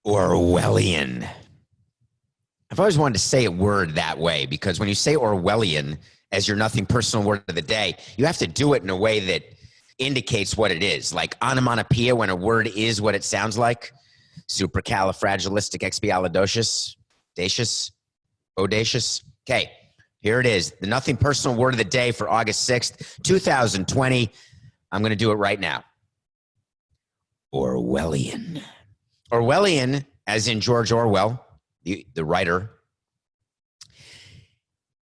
Orwellian. I've always wanted to say a word that way because when you say Orwellian as your nothing personal word of the day, you have to do it in a way that indicates what it is. Like onomatopoeia, when a word is what it sounds like. Supercalifragilisticexpialidocious. Audacious. Okay, here it is. The nothing personal word of the day for August 6th, 2020. I'm going to do it right now. Orwellian. Orwellian, as in George Orwell, the writer,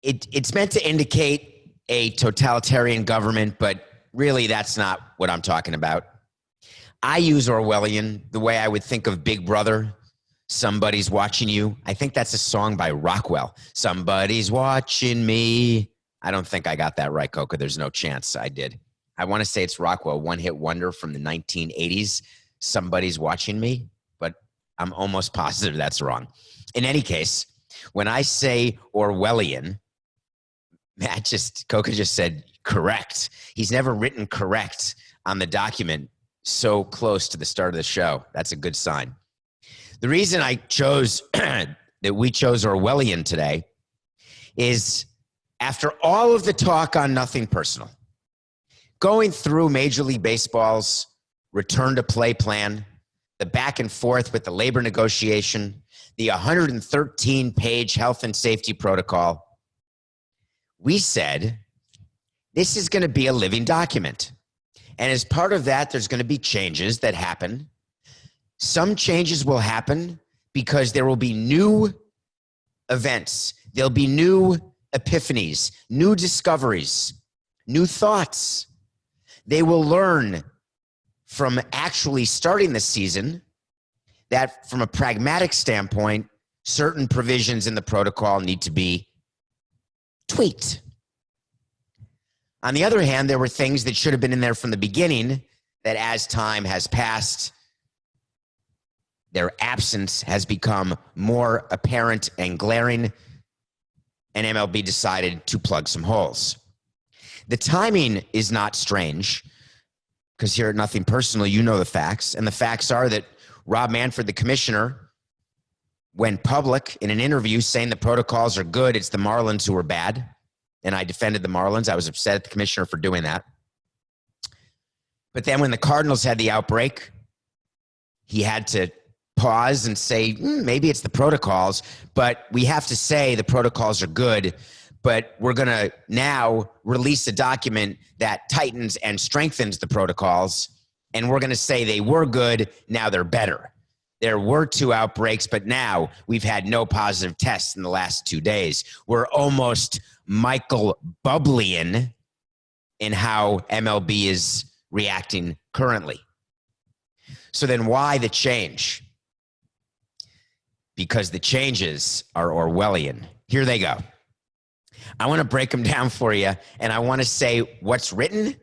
it's meant to indicate a totalitarian government, but really that's not what I'm talking about. I use Orwellian the way I would think of Big Brother. Somebody's watching you. I think that's a song by Rockwell. Somebody's watching me. I don't think I got that right, Coca. There's no chance I did. I want to say it's Rockwell, one-hit wonder from the 1980s. Somebody's watching me, but I'm almost positive that's wrong. In any case, when I say Orwellian, Coca just said correct. He's never written correct on the document so close to the start of the show. That's a good sign. The reason I chose that we chose Orwellian today is after all of the talk on nothing personal, going through Major League Baseball's return to play plan, the back and forth with the labor negotiation, the 113-page health and safety protocol, we said this is going to be a living document. And as part of that, there's going to be changes that happen. Some changes will happen because there will be new events. There'll be new epiphanies, new discoveries, new thoughts. They will learn from actually starting the season that from a pragmatic standpoint, certain provisions in the protocol need to be tweaked. On the other hand, there were things that should have been in there from the beginning that as time has passed, their absence has become more apparent and glaring, and MLB decided to plug some holes. The timing is not strange, because here at Nothing Personal, you know the facts, and the facts are that Rob Manfred, the commissioner, went public in an interview saying the protocols are good, it's the Marlins who are bad, and I defended the Marlins. I was upset at the commissioner for doing that. But then when the Cardinals had the outbreak, he had to pause and say, maybe it's the protocols, but we have to say the protocols are good, but we're going to now release a document that tightens and strengthens the protocols, and we're going to say they were good, now they're better. There were 2 outbreaks, but now we've had no positive tests in the last 2 days. We're almost Michael Bubbleian in how MLB is reacting currently. So then why the change? Because the changes are Orwellian. Here they go. I want to break them down for you, and I want to say what's written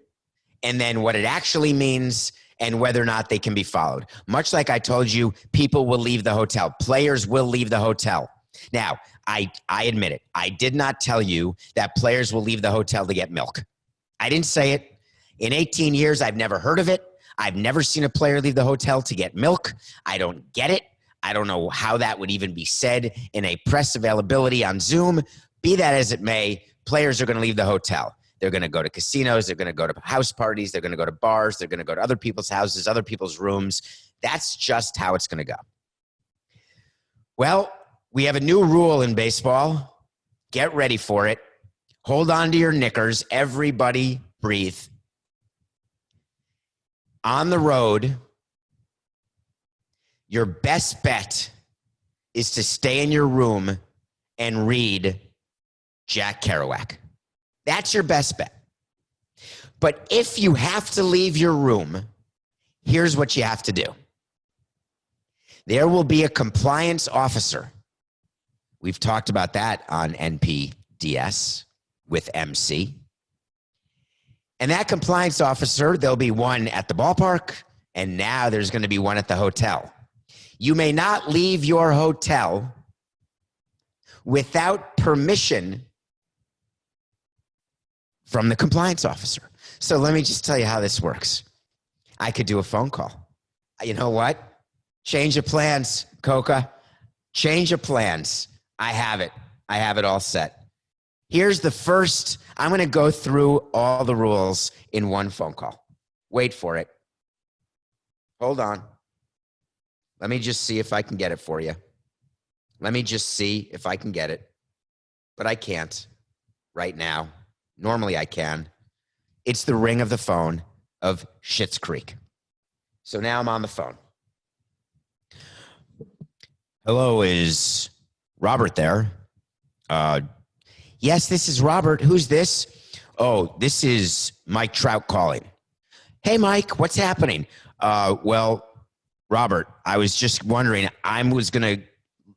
and then what it actually means and whether or not they can be followed. Much like I told you, people will leave the hotel. Players will leave the hotel. Now, I admit it. I did not tell you that players will leave the hotel to get milk. I didn't say it. In 18 years, I've never heard of it. I've never seen a player leave the hotel to get milk. I don't get it. I don't know how that would even be said in a press availability on Zoom. Be that as it may, players are going to leave the hotel. They're going to go to casinos. They're going to go to house parties. They're going to go to bars. They're going to go to other people's houses, other people's rooms. That's just how it's going to go. Well, we have a new rule in baseball. Get ready for it. Hold on to your knickers. Everybody breathe. On the road, your best bet is to stay in your room and read Jack Kerouac. That's your best bet. But if you have to leave your room, here's what you have to do. There will be a compliance officer. We've talked about that on NPDS with MC. And that compliance officer, there'll be one at the ballpark, and now there's going to be one at the hotel. You may not leave your hotel without permission from the compliance officer. So let me just tell you how this works. I could do a phone call. You know what? Change of plans, Coca. Change of plans. I have it. I have it all set. Here's the first. I'm going to go through all the rules in one phone call. Wait for it. Hold on. Let me just see if I can get it for you. Let me just see if I can get it. But I can't right now. Normally I can. It's the ring of the phone of Schitt's Creek. So now I'm on the phone. Hello, is Robert there? Yes, this is Robert. Who's this? Oh, this is Mike Trout calling. Hey, Mike, what's happening? Well, Robert, I was just wondering, I was going to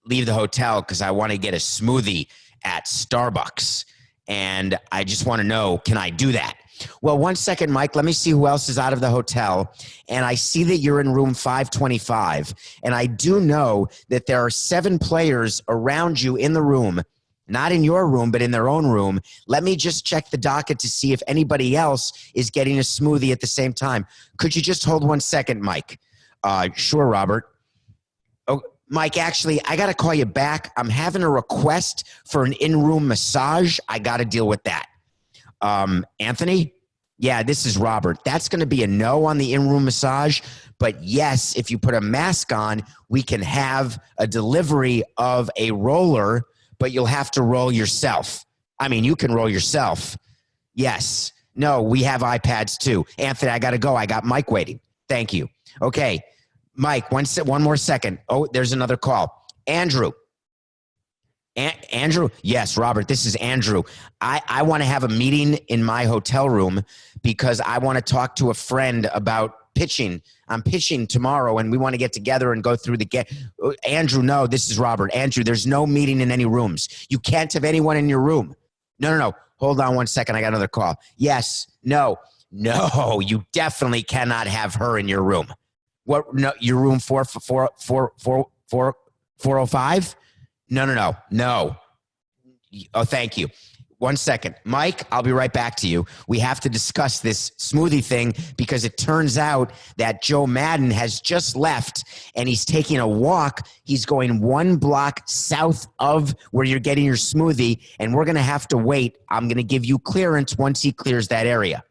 leave the hotel because I want to get a smoothie at Starbucks. And I just want to know, can I do that? Well, one second, Mike. Let me see who else is out of the hotel. And I see that you're in room 525. And I do know that there are 7 players around you in the room, not in your room, but in their own room. Let me just check the docket to see if anybody else is getting a smoothie at the same time. Could you just hold one second, Mike? Sure, Robert. Oh, Mike, actually, I got to call you back. I'm having a request for an in-room massage. I got to deal with that. Anthony? Yeah, this is Robert. That's going to be a no on the in-room massage. But yes, if you put a mask on, we can have a delivery of a roller, but you'll have to roll yourself. I mean, you can roll yourself. Yes. No, we have iPads too. Anthony, I got to go. I got Mike waiting. Thank you. Okay. Mike, one more second. Oh, there's another call. Andrew. Andrew? Yes, Robert, this is Andrew. I want to have a meeting in my hotel room because I want to talk to a friend about pitching. I'm pitching tomorrow, and we want to get together and go through the game. Andrew, no, this is Robert. Andrew, there's no meeting in any rooms. You can't have anyone in your room. No. Hold on one second. I got another call. Yes. No, you definitely cannot have her in your room. What? No, your room 405? No. Oh, thank you. One second. Mike, I'll be right back to you. We have to discuss this smoothie thing because it turns out that Joe Madden has just left and he's taking a walk. He's going 1 block south of where you're getting your smoothie, and we're going to have to wait. I'm going to give you clearance once he clears that area.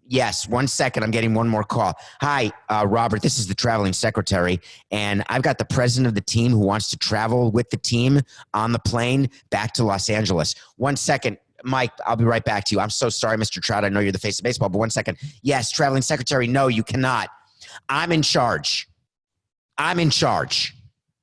Yes, 1 second. I'm getting one more call. Hi, Robert. This is the traveling secretary, and I've got the president of the team who wants to travel with the team on the plane back to Los Angeles. 1 second. Mike, I'll be right back to you. I'm so sorry, Mr. Trout. I know you're the face of baseball, but 1 second. Yes, traveling secretary. No, you cannot. I'm in charge.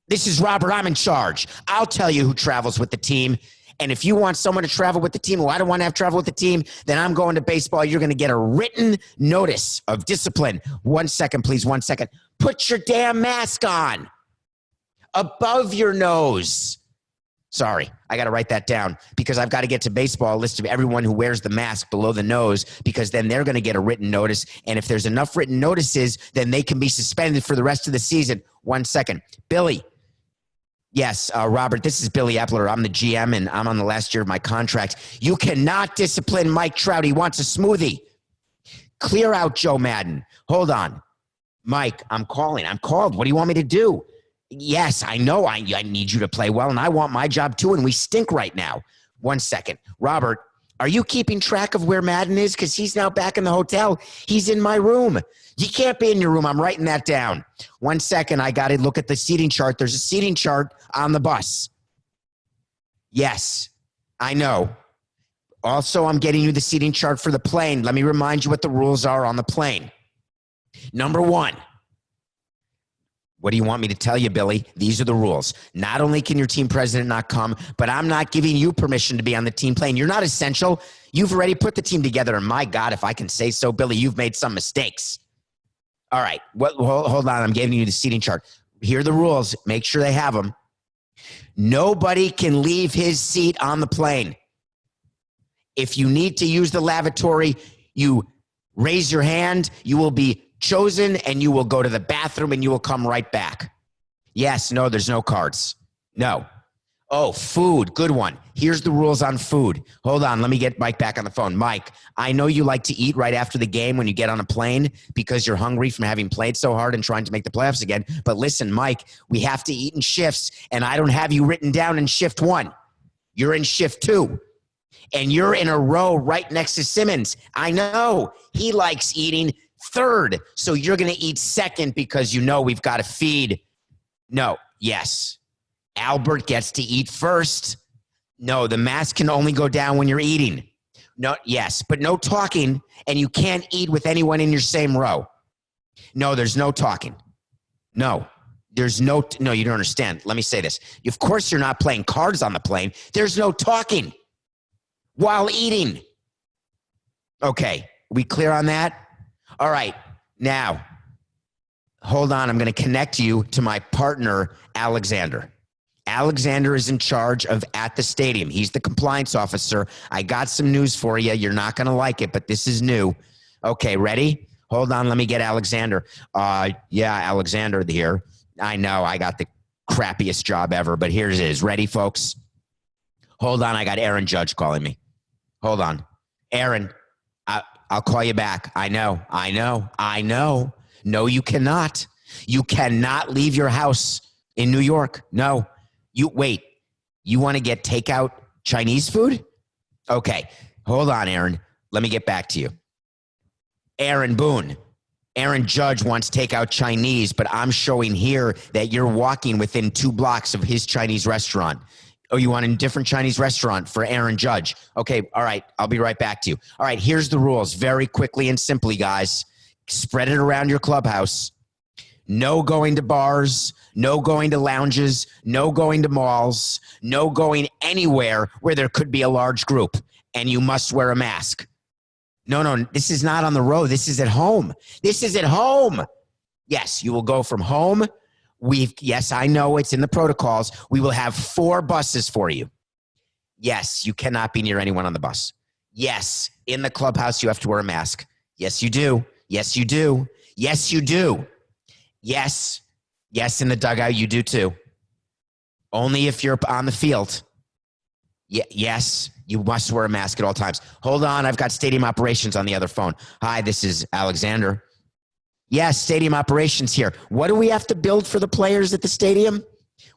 This is Robert. I'm in charge. I'll tell you who travels with the team. And if you want someone to travel with the team, well, I don't want to have travel with the team, then I'm going to baseball. You're going to get a written notice of discipline. 1 second, please. 1 second. Put your damn mask on. Above your nose. Sorry, I got to write that down because I've got to get to baseball, a list of everyone who wears the mask below the nose, because then they're going to get a written notice. And if there's enough written notices, then they can be suspended for the rest of the season. 1 second. Billy. Yes, Robert, this is Billy Epler. I'm the GM, and I'm on the last year of my contract. You cannot discipline Mike Trout. He wants a smoothie. Clear out Joe Madden. Hold on. Mike, I'm calling. I'm called. What do you want me to do? Yes, I know I need you to play well, and I want my job too, and we stink right now. 1 second. Robert, are you keeping track of where Madden is? Because he's now back in the hotel. He's in my room. He can't be in your room. I'm writing that down. 1 second. I got to look at the seating chart. There's a seating chart on the bus. Yes, I know. Also, I'm getting you the seating chart for the plane. Let me remind you what the rules are on the plane. Number 1. What do you want me to tell you, Billy? These are the rules. Not only can your team president not come, but I'm not giving you permission to be on the team plane. You're not essential. You've already put the team together, and my God, if I can say so, Billy, you've made some mistakes. All right, hold on. I'm giving you the seating chart. Here are the rules. Make sure they have them. Nobody can leave his seat on the plane. If you need to use the lavatory, you raise your hand. You will be chosen, and you will go to the bathroom, and you will come right back. Yes, no, there's no cards. No. Oh, food. Good one. Here's the rules on food. Hold on. Let me get Mike back on the phone. Mike, I know you like to eat right after the game when you get on a plane because you're hungry from having played so hard and trying to make the playoffs again. But listen, Mike, we have to eat in shifts, and I don't have you written down in shift 1. You're in shift 2. And you're in a row right next to Simmons. I know. He likes eating 3rd. So you're going to eat 2nd because you know we've got to feed. No. Yes. Albert gets to eat 1st. No, the mask can only go down when you're eating. No, yes, but no talking, and you can't eat with anyone in your same row. No, there's no talking. No, there's no, you don't understand. Let me say this. Of course you're not playing cards on the plane. There's no talking while eating. Okay, we clear on that? All right, now, hold on. I'm going to connect you to my partner, Alexander. Alexander is in charge of at the stadium. He's the compliance officer. I got some news for you. You're not going to like it, but this is new. Okay, ready? Hold on. Let me get Alexander. Yeah, Alexander here. I know I got the crappiest job ever, but here it is. Ready, folks? Hold on. I got Aaron Judge calling me. Hold on. Aaron, I'll call you back. I know. No, you cannot. You cannot leave your house in New York. No. You wait, you want to get takeout Chinese food? Okay, hold on, Aaron. Let me get back to you. Aaron Boone. Aaron Judge wants takeout Chinese, but I'm showing here that you're walking within 2 blocks of his Chinese restaurant. Oh, you want a different Chinese restaurant for Aaron Judge? Okay, all right, I'll be right back to you. All right, here's the rules very quickly and simply, guys. Spread it around your clubhouse. No going to bars, no going to lounges, no going to malls, no going anywhere where there could be a large group, and you must wear a mask. No, this is not on the road. This is at home. This is at home. Yes, you will go from home. Yes, I know it's in the protocols. We will have 4 buses for you. Yes, you cannot be near anyone on the bus. Yes, in the clubhouse, you have to wear a mask. Yes, you do. Yes, you do. Yes, you do. Yes, in the dugout, you do too. Only if you're on the field. Yes, you must wear a mask at all times. Hold on, I've got stadium operations on the other phone. Hi, this is Alexander. Yes, stadium operations here. What do we have to build for the players at the stadium?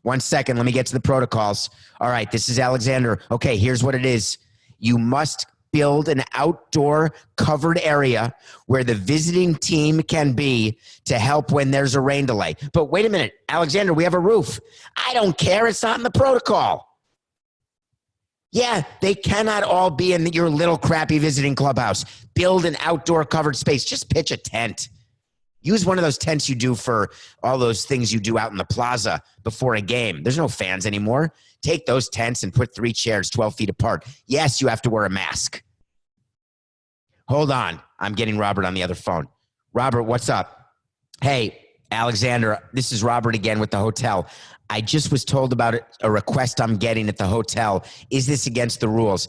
1 second, let me get to the protocols. All right, this is Alexander. Okay, here's what it is. You must build an outdoor covered area where the visiting team can be to help when there's a rain delay. But wait a minute, Alexander, we have a roof. I don't care. It's not in the protocol. Yeah, they cannot all be in your little crappy visiting clubhouse. Build an outdoor covered space. Just pitch a tent. Use one of those tents you do for all those things you do out in the plaza before a game. There's no fans anymore. Take those tents and put 3 chairs 12 feet apart. Yes, you have to wear a mask. Hold on. I'm getting Robert on the other phone. Robert, what's up? Hey, Alexander, this is Robert again with the hotel. I just was told about a request I'm getting at the hotel. Is this against the rules?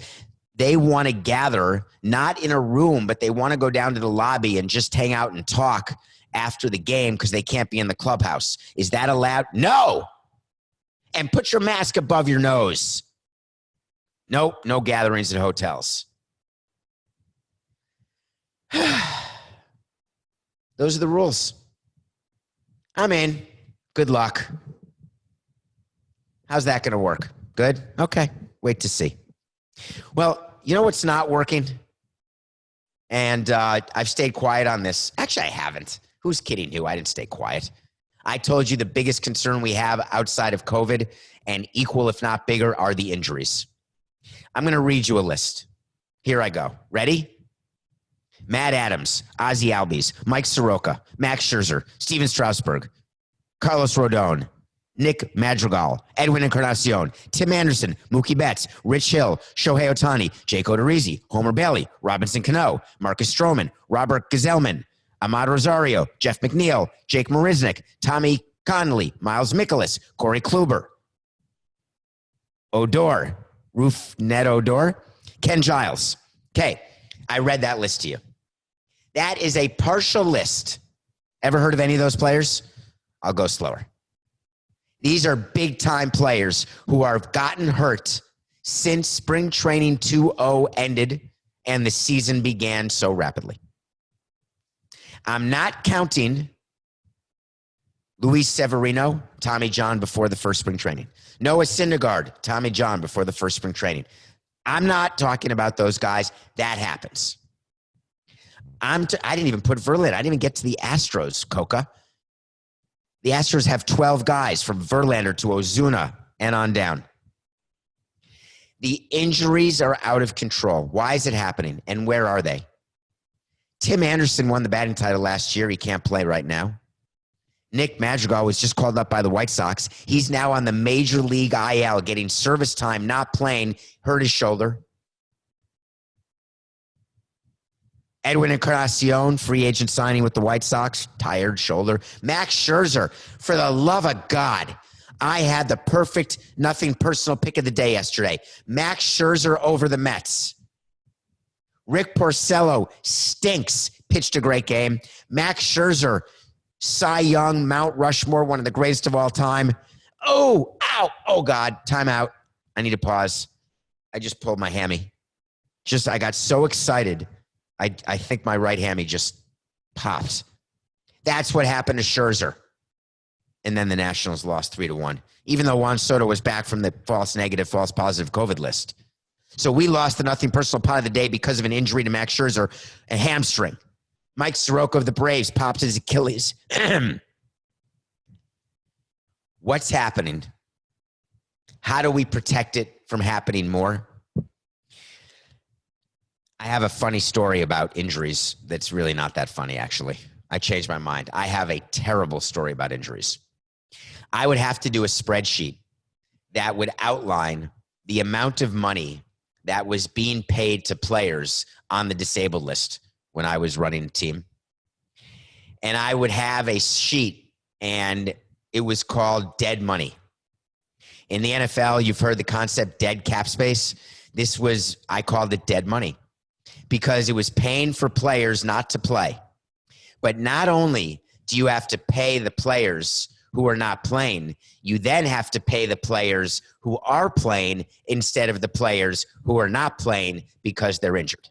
They want to gather, not in a room, but they want to go down to the lobby and just hang out and talk after the game because they can't be in the clubhouse. Is that allowed? No. And put your mask above your nose. Nope, no gatherings at hotels. Those are the rules. I'm in. Good luck. How's that going to work? Good? Okay. Wait to see. Well, you know what's not working? And I've stayed quiet on this. Actually, I haven't. Who's kidding who? I didn't stay quiet. I told you the biggest concern we have outside of COVID, and equal if not bigger, are the injuries. I'm going to read you a list. Here I go. Ready? Matt Adams, Ozzie Albies, Mike Soroka, Max Scherzer, Steven Strasburg, Carlos Rodon, Nick Madrigal, Edwin Encarnacion, Tim Anderson, Mookie Betts, Rich Hill, Shohei Ohtani, Jake Odorizzi, Homer Bailey, Robinson Cano, Marcus Stroman, Robert Gazelman, Ahmad Rosario, Jeff McNeil, Jake Marisnick, Tommy Connolly, Miles Mikolas, Corey Kluber, Odor, Rougned Odor, Ken Giles. Okay, I read that list to you. That is a partial list. Ever heard of any of those players? I'll go slower. These are big-time players who have gotten hurt since spring training 2-0 ended and the season began so rapidly. I'm not counting Luis Severino, Tommy John before the first spring training. Noah Syndergaard, Tommy John before the first spring training. I'm not talking about those guys. That happens. I didn't even put Verlander. I didn't even get to the Astros, Coca. The Astros have 12 guys from Verlander to Osuna and on down. The injuries are out of control. Why is it happening? And where are they? Tim Anderson won the batting title last year. He can't play right now. Nick Madrigal was just called up by the White Sox. He's now on the Major League IL, getting service time, not playing, hurt his shoulder. Edwin Encarnacion, free agent signing with the White Sox, tired shoulder. Max Scherzer, for the love of God, I had the perfect nothing personal pick of the day yesterday. Max Scherzer over the Mets. Rick Porcello stinks, pitched a great game. Max Scherzer, Cy Young, Mount Rushmore, one of the greatest of all time. Oh, ow, oh God, timeout. I need to pause. I just pulled my hammy. I got so excited. I think my right hammy just popped. That's what happened to Scherzer. And then the Nationals lost 3-1, even though Juan Soto was back from the false negative, false positive COVID list. So we lost the nothing personal pot of the day because of an injury to Max Scherzer, a hamstring. Mike Soroka of the Braves popped his Achilles. What's happening? How do we protect it from happening more? I have a funny story about injuries that's really not that funny, actually. I changed my mind. I have a terrible story about injuries. I would have to do a spreadsheet that would outline the amount of money that was being paid to players on the disabled list when I was running a team. And I would have a sheet, and it was called dead money. In the NFL, you've heard the concept dead cap space. I called it dead money because it was paying for players not to play. But not only do you have to pay the players who are not playing, you then have to pay the players who are playing instead of the players who are not playing because they're injured.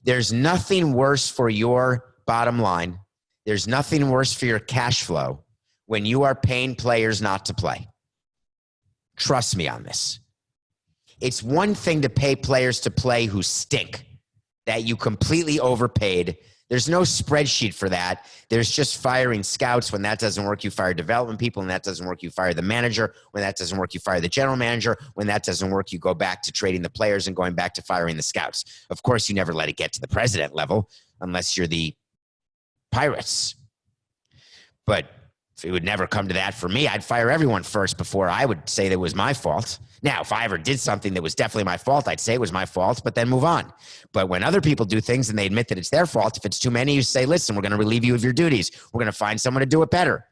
There's nothing worse for your bottom line. There's nothing worse for your cash flow when you are paying players not to play. Trust me on this. It's one thing to pay players to play who stink, that you completely overpaid. There's no spreadsheet for that. There's just firing scouts. When that doesn't work, you fire development people. When that doesn't work, you fire the manager. When that doesn't work, you fire the general manager. When that doesn't work, you go back to trading the players and going back to firing the scouts. Of course, you never let it get to the president level unless you're the Pirates. But if it would never come to that for me, I'd fire everyone first before I would say that it was my fault. Now, if I ever did something that was definitely my fault, I'd say it was my fault, but then move on. But when other people do things and they admit that it's their fault, if it's too many, you say, listen, we're going to relieve you of your duties. We're going to find someone to do it better.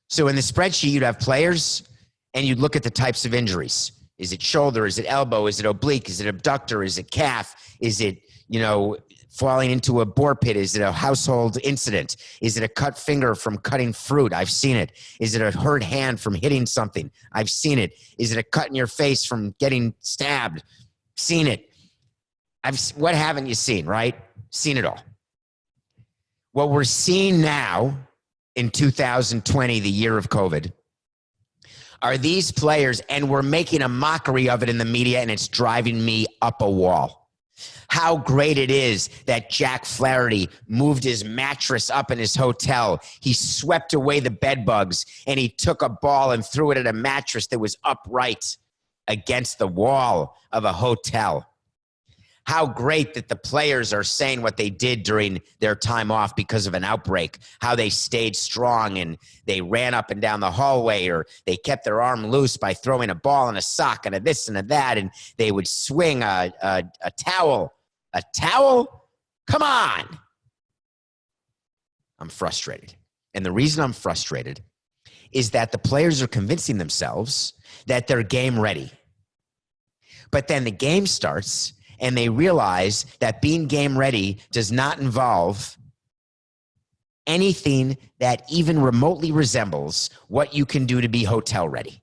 So in the spreadsheet, you'd have players and you'd look at the types of injuries. Is it shoulder? Is it elbow? Is it oblique? Is it abductor? Is it calf? Is it, falling into a bore pit? Is it a household incident? Is it a cut finger from cutting fruit? I've seen it. Is it a hurt hand from hitting something? I've seen it. Is it a cut in your face from getting stabbed? Seen it. What haven't you seen, right? Seen it all. What we're seeing now in 2020, the year of COVID, are these players, and we're making a mockery of it in the media, and it's driving me up a wall. How great it is that Jack Flaherty moved his mattress up in his hotel. He swept away the bed bugs, and he took a ball and threw it at a mattress that was upright against the wall of a hotel. How great that the players are saying what they did during their time off because of an outbreak, how they stayed strong and they ran up and down the hallway, or they kept their arm loose by throwing a ball and a sock and a this and a that, and they would swing a towel. A towel? Come on. I'm frustrated. And the reason I'm frustrated is that the players are convincing themselves that they're game ready. But then the game starts, and they realize that being game ready does not involve anything that even remotely resembles what you can do to be hotel ready.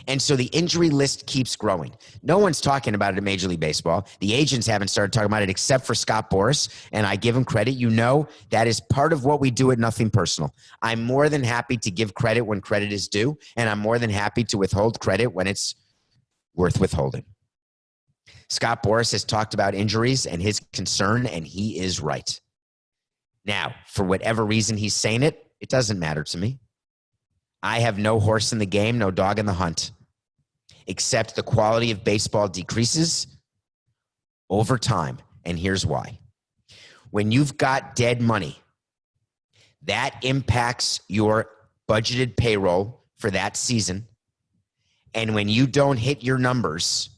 And so the injury list keeps growing. No one's talking about it in Major League Baseball. The agents haven't started talking about it except for Scott Boras, and I give him credit. You know, that is part of what we do at Nothing Personal. I'm more than happy to give credit when credit is due, and I'm more than happy to withhold credit when it's worth withholding. Scott Boras has talked about injuries and his concern, and he is right. Now, for whatever reason he's saying it, it doesn't matter to me. I have no horse in the game, no dog in the hunt, except the quality of baseball decreases over time. And here's why. When you've got dead money, that impacts your budgeted payroll for that season. And when you don't hit your numbers,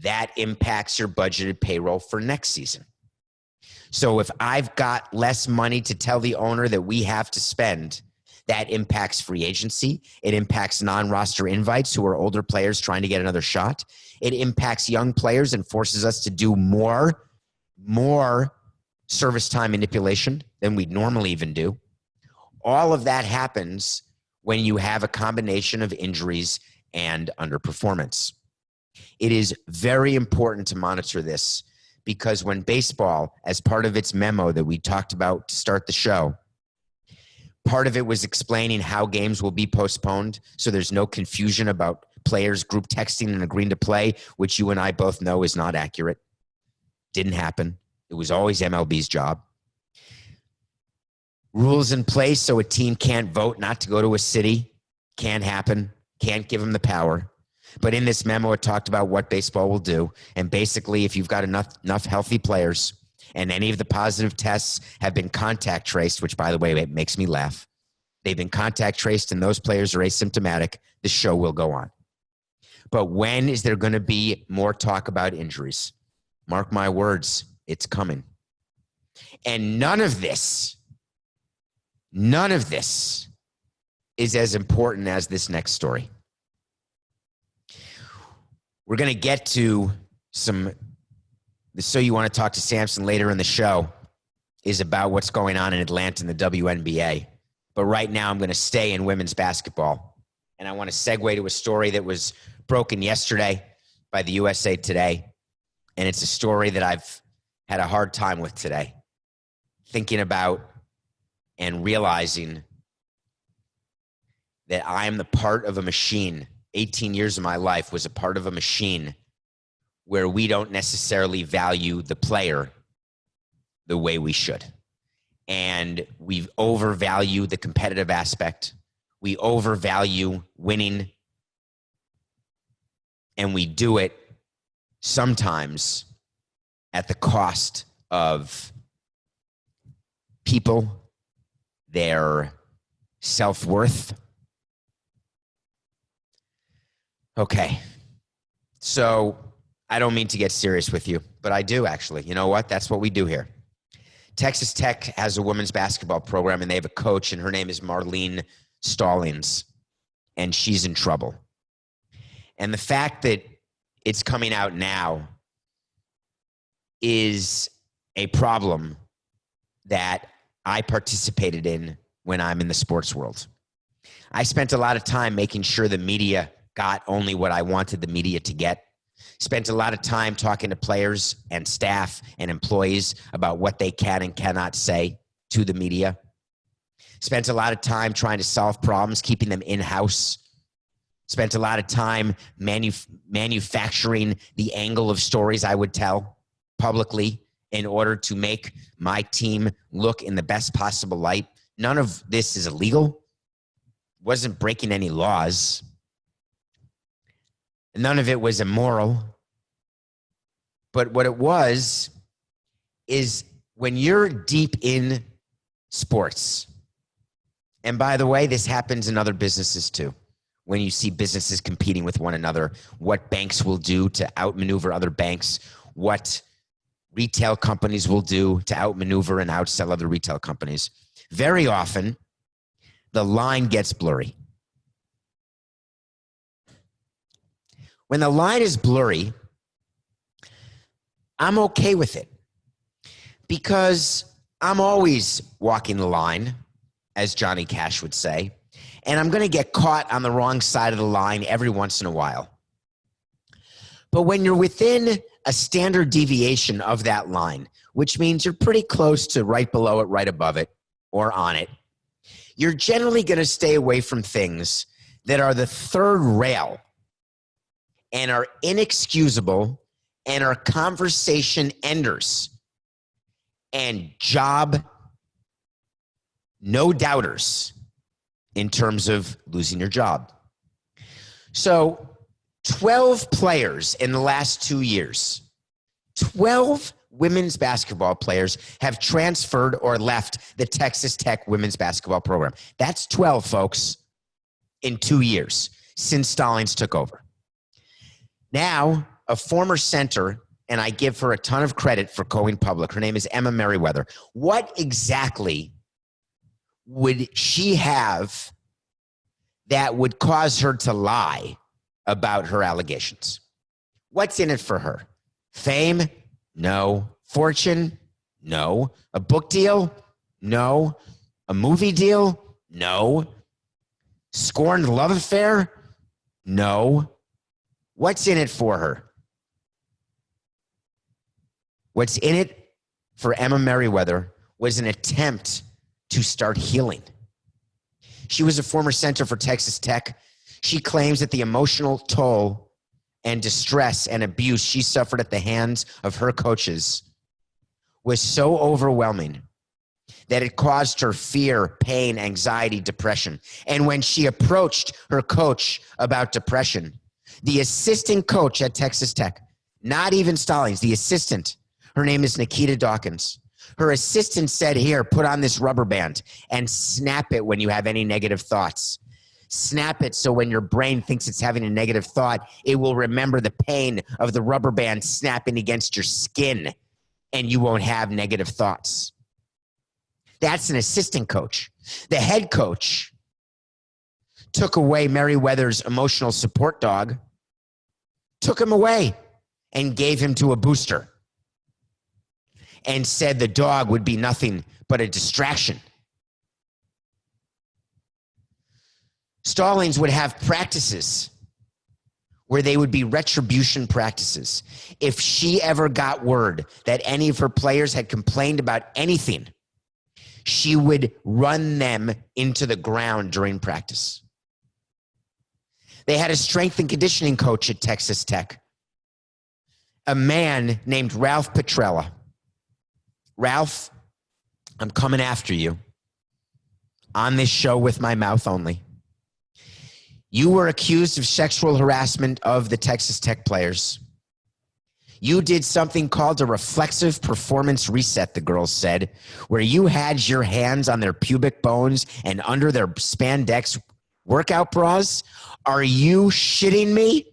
that impacts your budgeted payroll for next season. So if I've got less money to tell the owner that we have to spend, that impacts free agency. It impacts non-roster invites who are older players trying to get another shot. It impacts young players and forces us to do more service time manipulation than we'd normally even do. All of that happens when you have a combination of injuries and underperformance. It is very important to monitor this because when baseball, as part of its memo that we talked about to start the show, part of it was explaining how games will be postponed so there's no confusion about players group texting and agreeing to play, which you and I both know is not accurate. Didn't happen. It was always MLB's job. Rules in place so a team can't vote not to go to a city. Can't happen. Can't give them the power. But in this memo, it talked about what baseball will do. And basically, if you've got enough healthy players and any of the positive tests have been contact traced, which, by the way, it makes me laugh. They've been contact traced and those players are asymptomatic. The show will go on. But when is there going to be more talk about injuries? Mark my words, it's coming. And none of this is as important as this next story. We're going to get to some, So You Want to Talk to Samson later in the show is about what's going on in Atlanta in the WNBA. But right now I'm going to stay in women's basketball. And I want to segue to a story that was broken yesterday by the USA Today. And it's a story that I've had a hard time with today, thinking about and realizing that I am the part of a machine. 18 years of my life was a part of a machine where we don't necessarily value the player the way we should. And we overvalue the competitive aspect. We overvalue winning. And we do it sometimes at the cost of people, their self-worth. Okay, so I don't mean to get serious with you, but I do actually. You know what? That's what we do here. Texas Tech has a women's basketball program, and they have a coach, and her name is Marlene Stallings, and she's in trouble. And the fact that it's coming out now is a problem that I participated in when I'm in the sports world. I spent a lot of time making sure the media got only what I wanted the media to get. Spent a lot of time talking to players and staff and employees about what they can and cannot say to the media. Spent a lot of time trying to solve problems, keeping them in-house. Spent a lot of time manufacturing the angle of stories I would tell publicly in order to make my team look in the best possible light. None of this is illegal. Wasn't breaking any laws. None of it was immoral. But what it was is when you're deep in sports, and by the way, this happens in other businesses too. When you see businesses competing with one another, what banks will do to outmaneuver other banks, what retail companies will do to outmaneuver and outsell other retail companies. Very often, the line gets blurry. When the line is blurry, I'm okay with it because I'm always walking the line, as Johnny Cash would say, and I'm going to get caught on the wrong side of the line every once in a while. But when you're within a standard deviation of that line, which means you're pretty close to right below it, right above it, or on it, you're generally going to stay away from things that are the third rail and are inexcusable and are conversation enders and job no doubters in terms of losing your job. So 12 players in the last 2 years, 12 women's basketball players have transferred or left the Texas Tech women's basketball program. That's 12, folks, in 2 years since Stallings took over. Now, a former center, and I give her a ton of credit for going public. Her name is Emma Merriweather. What exactly would she have that would cause her to lie about her allegations? What's in it for her? Fame? No. Fortune? No. A book deal? No. A movie deal? No. Scorned love affair? No. What's in it for her? What's in it for Emma Merriweather was an attempt to start healing. She was a former center for Texas Tech. She claims that the emotional toll and distress and abuse she suffered at the hands of her coaches was so overwhelming that it caused her fear, pain, anxiety, depression. And when she approached her coach about depression, the assistant coach at Texas Tech, not even Stallings, the assistant, her name is Nikita Dawkins. Her assistant said, here, put on this rubber band and snap it when you have any negative thoughts. Snap it so when your brain thinks it's having a negative thought, it will remember the pain of the rubber band snapping against your skin and you won't have negative thoughts. That's an assistant coach. The head coach took away Merriweather's emotional support dog, took him away and gave him to a booster and said the dog would be nothing but a distraction. Stallings would have practices where they would be retribution practices. If she ever got word that any of her players had complained about anything, she would run them into the ground during practice. They had a strength and conditioning coach at Texas Tech, a man named Ralph Petrella. Ralph, I'm coming after you on this show with my mouth only. You were accused of sexual harassment of the Texas Tech players. You did something called a reflexive performance reset, the girls said, where you had your hands on their pubic bones and under their spandex workout bras. Are you shitting me?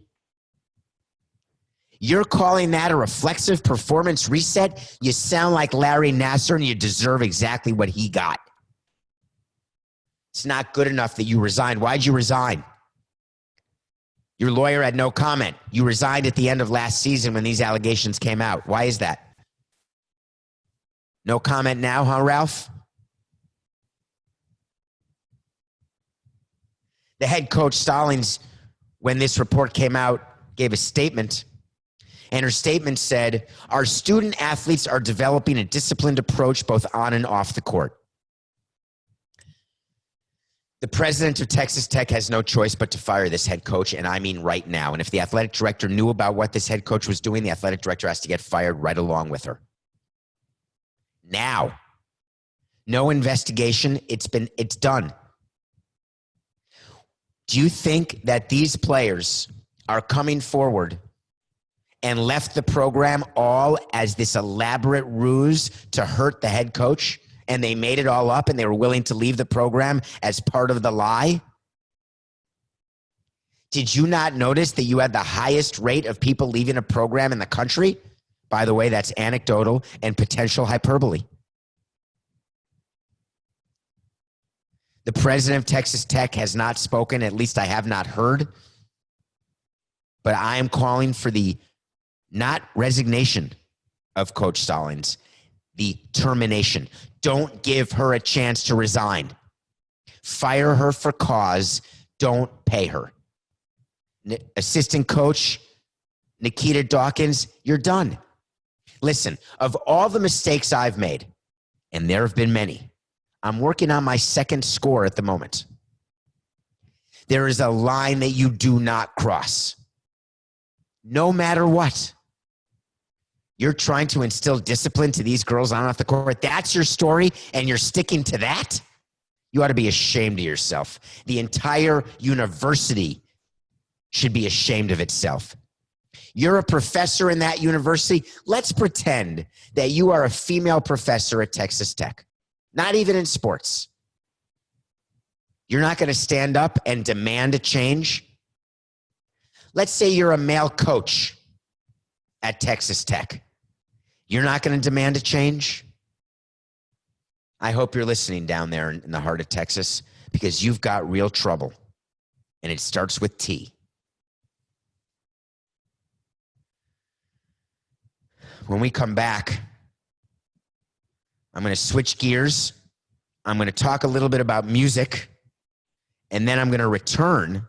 You're calling that a reflexive performance reset? You sound like Larry Nassar and you deserve exactly what he got. It's not good enough that you resigned. Why'd you resign? Your lawyer had no comment. You resigned at the end of last season when these allegations came out. Why is that? No comment now, huh, Ralph? The head coach, Stallings, when this report came out, gave a statement. And her statement said, our student athletes are developing a disciplined approach both on and off the court. The president of Texas Tech has no choice but to fire this head coach, and I mean right now. And if the athletic director knew about what this head coach was doing, the athletic director has to get fired right along with her. Now. No investigation. It's done. Do you think that these players are coming forward and left the program all as this elaborate ruse to hurt the head coach? And they made it all up and they were willing to leave the program as part of the lie? Did you not notice that you had the highest rate of people leaving a program in the country? By the way, that's anecdotal and potential hyperbole. The president of Texas Tech has not spoken, at least I have not heard. But I am calling for the not resignation of Coach Stallings, the termination. Don't give her a chance to resign. Fire her for cause. Don't pay her. Assistant coach Nikita Dawkins, you're done. Listen, of all the mistakes I've made, and there have been many, I'm working on my second score at the moment. There is a line that you do not cross. No matter what. You're trying to instill discipline to these girls on and off the court. That's your story, and you're sticking to that? You ought to be ashamed of yourself. The entire university should be ashamed of itself. You're a professor in that university. Let's pretend that you are a female professor at Texas Tech. Not even in sports. You're not going to stand up and demand a change. Let's say you're a male coach at Texas Tech. You're not going to demand a change. I hope you're listening down there in the heart of Texas, because you've got real trouble, and it starts with T. When we come back, I'm going to switch gears. I'm going to talk a little bit about music, and then I'm going to return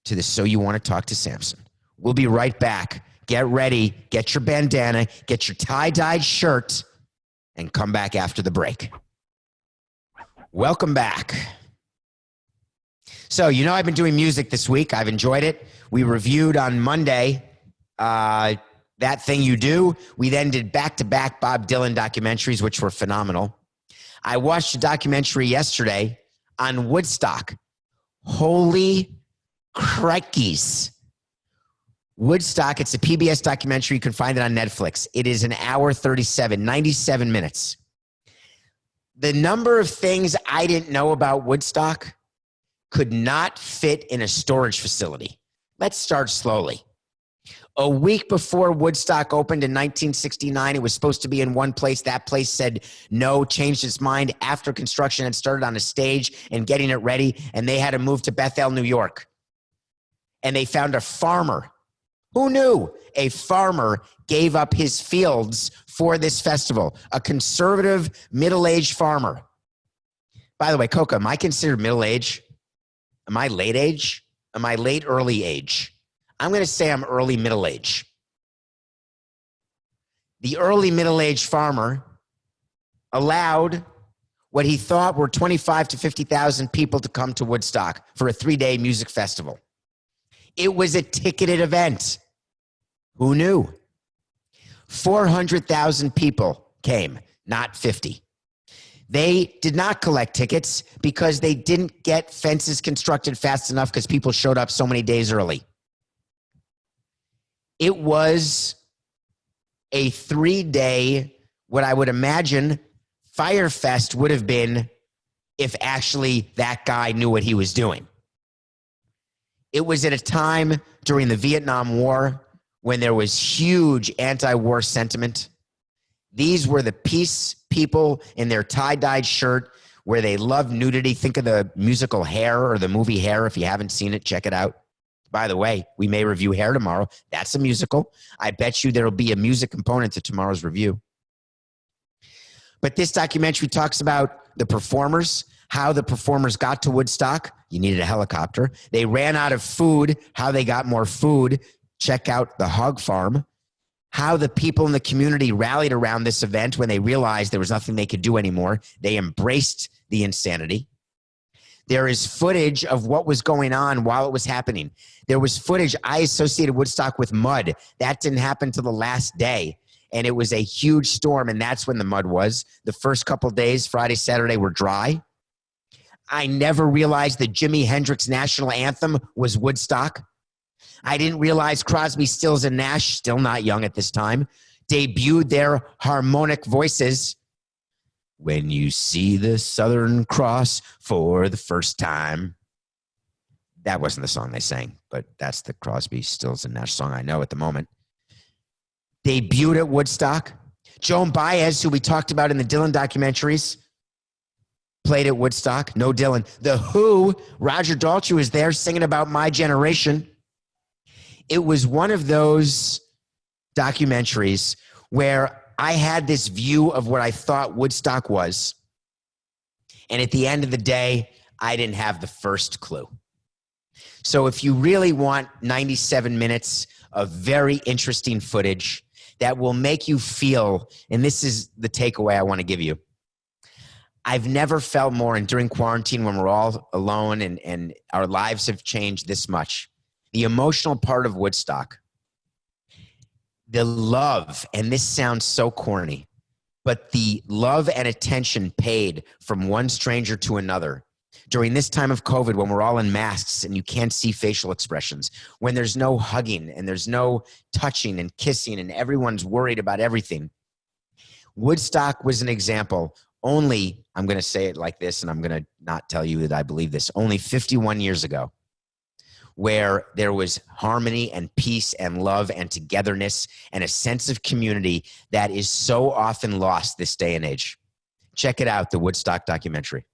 to the So You Want to Talk to Samson. We'll be right back. Get ready. Get your bandana. Get your tie-dyed shirt, and come back after the break. Welcome back. So, I've been doing music this week. I've enjoyed it. We reviewed on Monday That Thing You Do. We then did back-to-back Bob Dylan documentaries, which were phenomenal. I watched a documentary yesterday on Woodstock. Holy crikeys. Woodstock, it's a PBS documentary. You can find it on Netflix. It is an hour 37, 97 minutes. The number of things I didn't know about Woodstock could not fit in a storage facility. Let's start slowly. A week before Woodstock opened in 1969, it was supposed to be in one place. That place said no, changed its mind after construction had started on a stage and getting it ready, and they had to move to Bethel, New York. And they found a farmer. Who knew? A farmer gave up his fields for this festival. A conservative, middle-aged farmer. By the way, Coca, am I considered middle-age? Am I late age? Am I late, early age? I'm going to say I'm early middle age. The early middle-aged farmer allowed what he thought were 25 to 50,000 people to come to Woodstock for a 3-day music festival. It was a ticketed event. Who knew? 400,000 people came, not 50. They did not collect tickets because they didn't get fences constructed fast enough because people showed up so many days early. It was a 3-day, what I would imagine Fire Fest would have been if actually that guy knew what he was doing. It was at a time during the Vietnam War when there was huge anti-war sentiment. These were the peace people in their tie-dyed shirt where they loved nudity. Think of the musical Hair or the movie Hair. If you haven't seen it, check it out. By the way, we may review Hair tomorrow. That's a musical. I bet you there will be a music component to tomorrow's review. But this documentary talks about the performers, how the performers got to Woodstock. You needed a helicopter. They ran out of food, how they got more food. Check out the hog farm. How the people in the community rallied around this event when they realized there was nothing they could do anymore. They embraced the insanity. There is footage of what was going on while it was happening. There was footage. I associated Woodstock with mud. That didn't happen till the last day. And it was a huge storm, and that's when the mud was. The first couple days, Friday, Saturday, were dry. I never realized the Jimi Hendrix national anthem was Woodstock. I didn't realize Crosby, Stills, and Nash, still not young at this time, debuted their harmonic voices. When you see the Southern Cross for the first time. That wasn't the song they sang, but that's the Crosby, Stills, and Nash song I know at the moment. Debuted at Woodstock. Joan Baez, who we talked about in the Dylan documentaries, played at Woodstock. No Dylan. The Who, Roger Daltrey was there singing about My Generation. It was one of those documentaries where I had this view of what I thought Woodstock was. And at the end of the day, I didn't have the first clue. So if you really want 97 minutes of very interesting footage that will make you feel, and this is the takeaway I want to give you, I've never felt more, and during quarantine when we're all alone and our lives have changed this much, the emotional part of Woodstock, the love, and this sounds so corny, but the love and attention paid from one stranger to another during this time of COVID, when we're all in masks and you can't see facial expressions, when there's no hugging and there's no touching and kissing and everyone's worried about everything. Woodstock was an example. Only, I'm going to say it like this, and I'm going to not tell you that I believe this, only 51 years ago, where there was harmony and peace and love and togetherness and a sense of community that is so often lost this day and age. Check it out, the Woodstock documentary.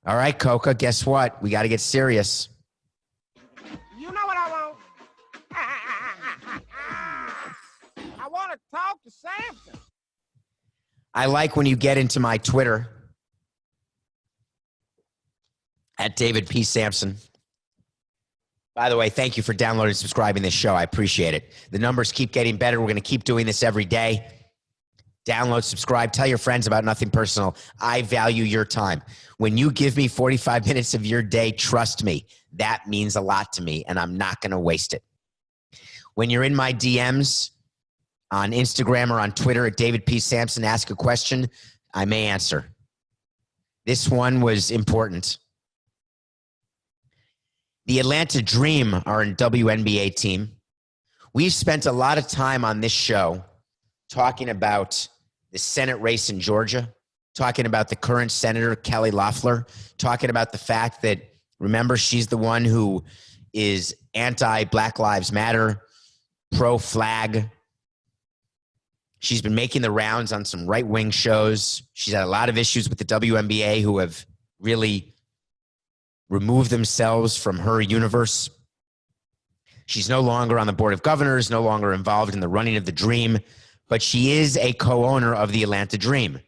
All right, Coca, guess what? We got to get serious. You know what I want? I want to talk to Samson. I like when you get into my Twitter at David P. Samson. By the way, thank you for downloading and subscribing this show. I appreciate it. The numbers keep getting better. We're going to keep doing this every day. Download, subscribe, tell your friends about Nothing Personal. I value your time. When you give me 45 minutes of your day, trust me, that means a lot to me, and I'm not going to waste it. When you're in my DMs on Instagram or on Twitter at David P. Samson, ask a question, I may answer. This one was important. The Atlanta Dream are a WNBA team. We've spent a lot of time on this show talking about the Senate race in Georgia, talking about the current Senator, Kelly Loeffler, talking about the fact that, remember, she's the one who is anti-Black Lives Matter, pro-flag. She's been making the rounds on some right-wing shows. She's had a lot of issues with the WNBA who have really removed themselves from her universe. She's no longer on the board of governors, no longer involved in the running of the Dream, but she is a co-owner of the Atlanta Dream.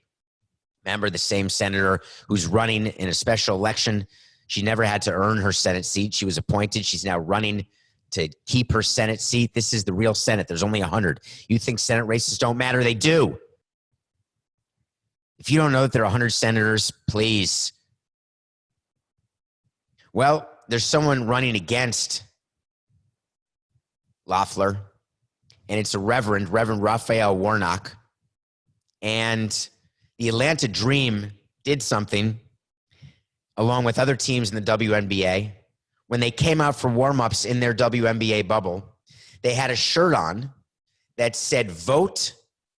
Remember, the same senator who's running in a special election. She never had to earn her Senate seat. She was appointed. She's now running to keep her Senate seat. This is the real Senate. There's only 100. You think Senate races don't matter? They do. If you don't know that there are 100 senators, please. Well, there's someone running against Loeffler, and it's a Reverend Raphael Warnock. And the Atlanta Dream did something along with other teams in the WNBA. When they came out for warm-ups in their WNBA bubble, they had a shirt on that said, "Vote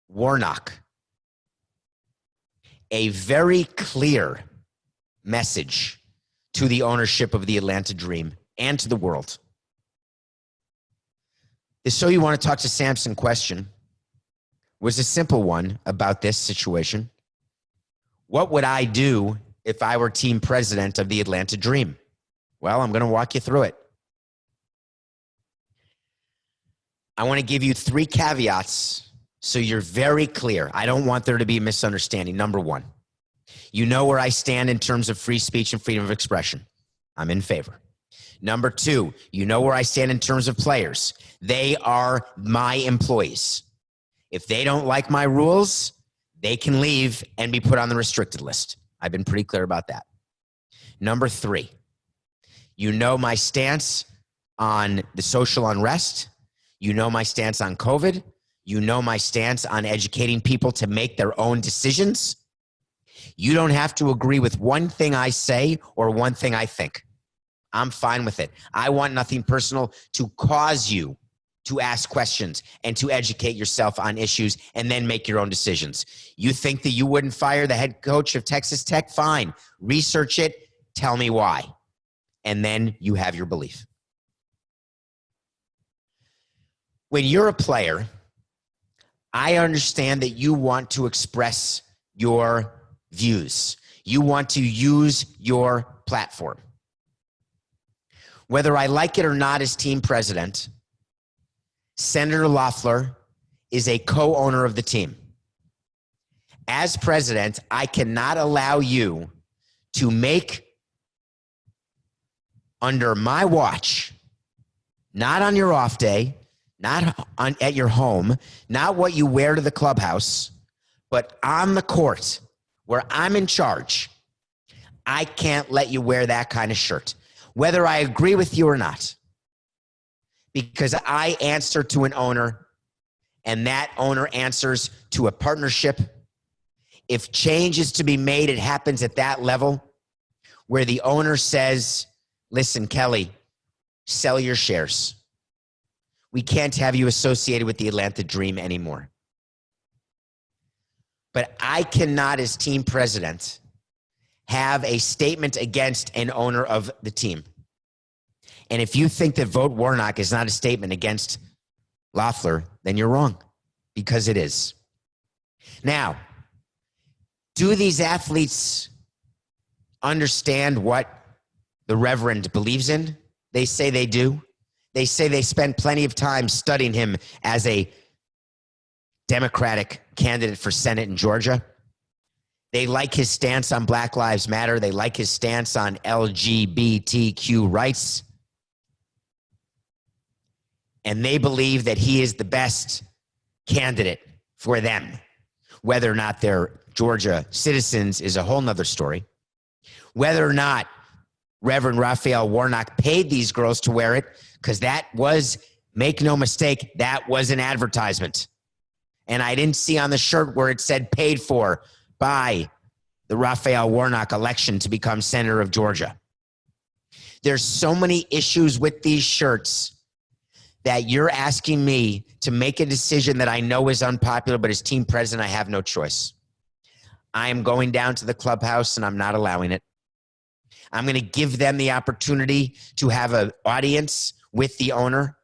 Warnock." A very clear message to the ownership of the Atlanta Dream and to the world. The "So You Want to Talk to Samson" question was a simple one about this situation. What would I do if I were team president of the Atlanta Dream? Well, I'm going to walk you through it. I want to give you 3 caveats so you're very clear. I don't want there to be a misunderstanding. Number 1, you know where I stand in terms of free speech and freedom of expression. I'm in favor. Number 2, you know where I stand in terms of players. They are my employees. If they don't like my rules, they can leave and be put on the restricted list. I've been pretty clear about that. Number 3, you know my stance on the social unrest. You know my stance on COVID. You know my stance on educating people to make their own decisions. You don't have to agree with one thing I say or one thing I think. I'm fine with it. I want Nothing Personal to cause you to ask questions and to educate yourself on issues and then make your own decisions. You think that you wouldn't fire the head coach of Texas Tech? Fine. Research it. Tell me why. And then you have your belief. When you're a player, I understand that you want to express your views. You want to use your platform. Whether I like it or not as team president, Senator Loeffler is a co-owner of the team. As president, I cannot allow you to make, under my watch, not on your off day, not at your home, not what you wear to the clubhouse, but on the court where I'm in charge. I can't let you wear that kind of shirt, whether I agree with you or not, because I answer to an owner and that owner answers to a partnership. If change is to be made, it happens at that level where the owner says, listen, Kelly, sell your shares. We can't have you associated with the Atlanta Dream anymore. But I cannot, as team president, have a statement against an owner of the team. And if you think that vote Warnock is not a statement against Loeffler, then you're wrong, because it is. Now, do these athletes understand what the Reverend believes in? They say they do. They say they spend plenty of time studying him as a Democratic candidate for Senate in Georgia. They like his stance on Black Lives Matter. They like his stance on LGBTQ rights. And they believe that he is the best candidate for them. Whether or not they're Georgia citizens is a whole nother story. Whether or not Reverend Raphael Warnock paid these girls to wear it, because that was, make no mistake, that was an advertisement. And I didn't see on the shirt where it said paid for by the Raphael Warnock election to become senator of Georgia. There's so many issues with these shirts that you're asking me to make a decision that I know is unpopular, but as team president, I have no choice. I am going down to the clubhouse and I'm not allowing it. I'm going to give them the opportunity to have an audience with the owner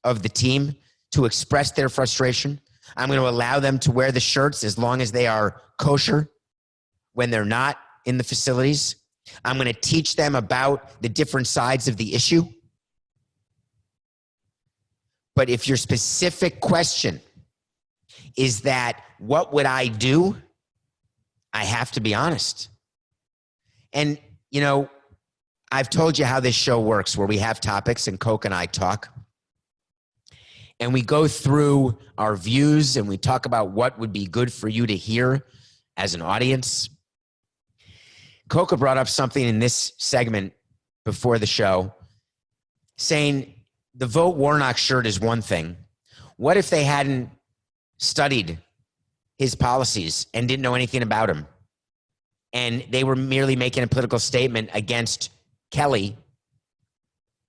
of the team to express their frustration. I'm going to allow them to wear the shirts as long as they are kosher when they're not in the facilities. I'm going to teach them about the different sides of the issue. But if your specific question is that, what would I do? I have to be honest. And, you know, I've told you how this show works, where we have topics and Coke and I talk. And we go through our views and we talk about what would be good for you to hear as an audience. Coca brought up something in this segment before the show, saying the vote Warnock shirt is one thing. What if they hadn't studied his policies and didn't know anything about him, and they were merely making a political statement against Kelly,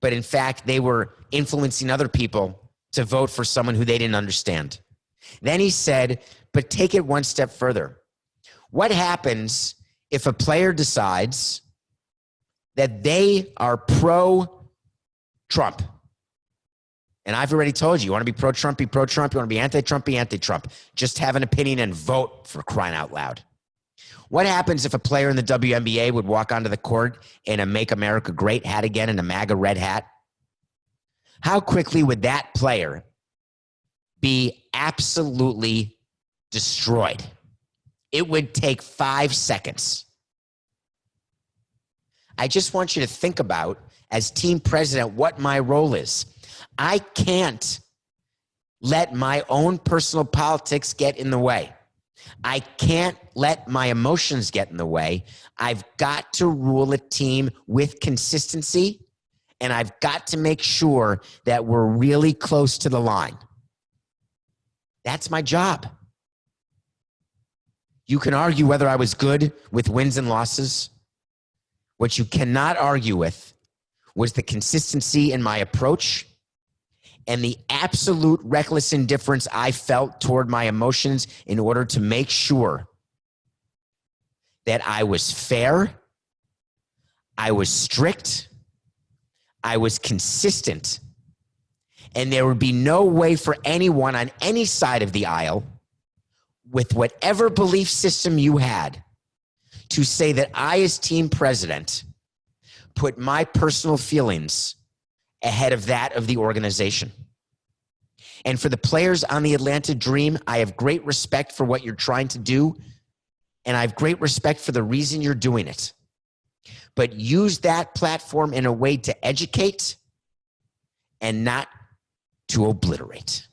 but in fact they were influencing other people to vote for someone who they didn't understand? Then he said, but take it one step further. What happens if a player decides that they are pro-Trump? And I've already told you, you want to be pro-Trump, be pro-Trump. You want to be anti-Trump, be anti-Trump. Just have an opinion and vote, for crying out loud. What happens if a player in the WNBA would walk onto the court in a Make America Great hat again and a MAGA red hat? How quickly would that player be absolutely destroyed? It would take 5 seconds. I just want you to think about, as team president, what my role is. I can't let my own personal politics get in the way. I can't let my emotions get in the way. I've got to rule a team with consistency, and I've got to make sure that we're really close to the line. That's my job. You can argue whether I was good with wins and losses. What you cannot argue with was the consistency in my approach and the absolute reckless indifference I felt toward my emotions in order to make sure that I was fair, I was strict, I was consistent, and there would be no way for anyone on any side of the aisle, with whatever belief system you had, to say that I, as team president, put my personal feelings ahead of that of the organization. And for the players on the Atlanta Dream, I have great respect for what you're trying to do, and I have great respect for the reason you're doing it. But use that platform in a way to educate and not to obliterate.